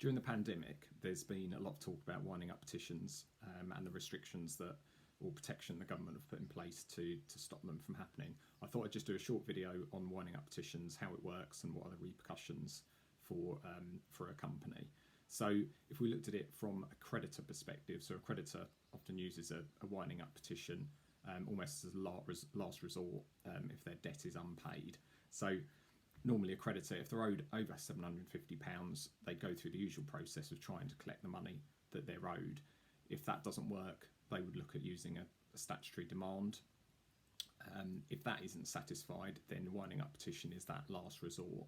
During the pandemic, there's been a lot of talk about winding up petitions and the restrictions that or protection the government have put in place to stop them from happening. I thought I'd just do a short video on winding up petitions, how it works and what are the repercussions for a company. So if we looked at it from a creditor perspective, so a creditor often uses a winding up petition almost as a last resort if their debt is unpaid. So normally a creditor, if they're owed over £750, they go through the usual process of trying to collect the money that they're owed. If that doesn't work, they would look at using a statutory demand. If that isn't satisfied, then the winding up petition is that last resort.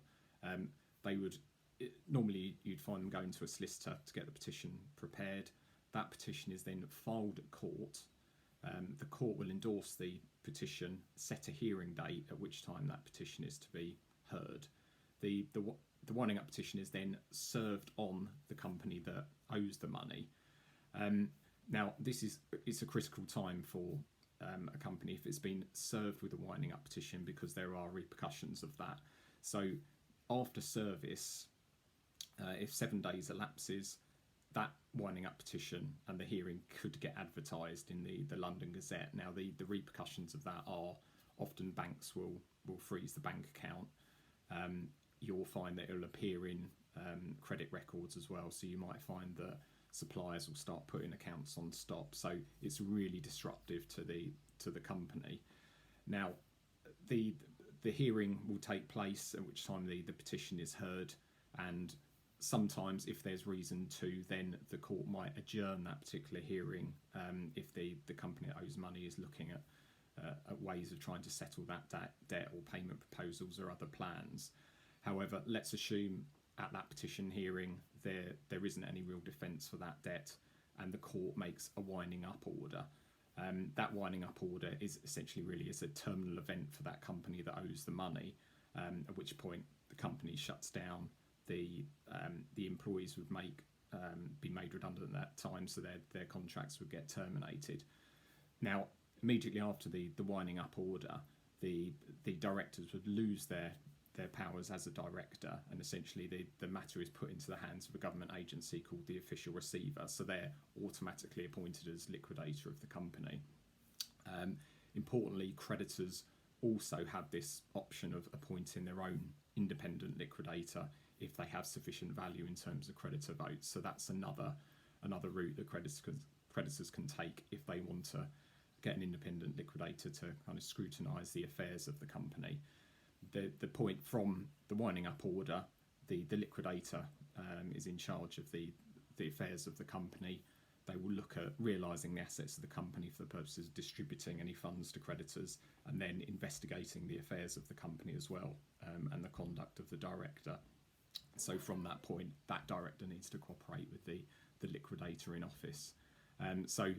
Normally you'd find them going to a solicitor to get the petition prepared. That petition is then filed at court. The court will endorse the petition, set a hearing date at which time that petition is to be heard. The winding up petition is then served on the company that owes the money. Now, it's a critical time for a company if it's been served with a winding up petition, because there are repercussions of that. So after service, if 7 days elapses, that winding up petition and the hearing could get advertised in the London Gazette. Now, the repercussions of that are often banks will freeze the bank account. You'll find that it will appear in credit records as well. So you might find that suppliers will start putting accounts on stop. So it's really disruptive to the company. Now, the hearing will take place, at which time the petition is heard, and sometimes, if there's reason to, then the court might adjourn that particular hearing if the company that owes money is looking at ways of trying to settle that debt or payment proposals or other plans. However, let's assume at that petition hearing there isn't any real defence for that debt, and the court makes a winding up order. That winding up order is essentially really is a terminal event for that company that owes the money, at which point the company shuts down. The employees would be made redundant at that time, so their contracts would get terminated. Now, immediately after the winding up order, the directors would lose their powers as a director, and essentially the matter is put into the hands of a government agency called the official receiver, so they're automatically appointed as liquidator of the company. Importantly, creditors also have this option of appointing their own independent liquidator if they have sufficient value in terms of creditor votes. So that's another route that creditors can take if they want to get an independent liquidator to kind of scrutinise the affairs of the company. The point from the winding up order, the liquidator is in charge of the affairs of the company. They will look at realising the assets of the company for the purposes of distributing any funds to creditors, and then investigating the affairs of the company as well, and the conduct of the director. So from that point, that director needs to cooperate with the liquidator in office. So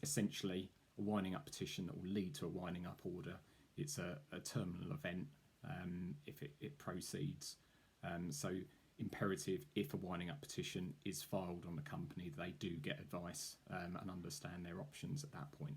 essentially, a winding up petition that will lead to a winding up order, it's a terminal event if it proceeds. So imperative, if a winding up petition is filed on the company, they do get advice and understand their options at that point.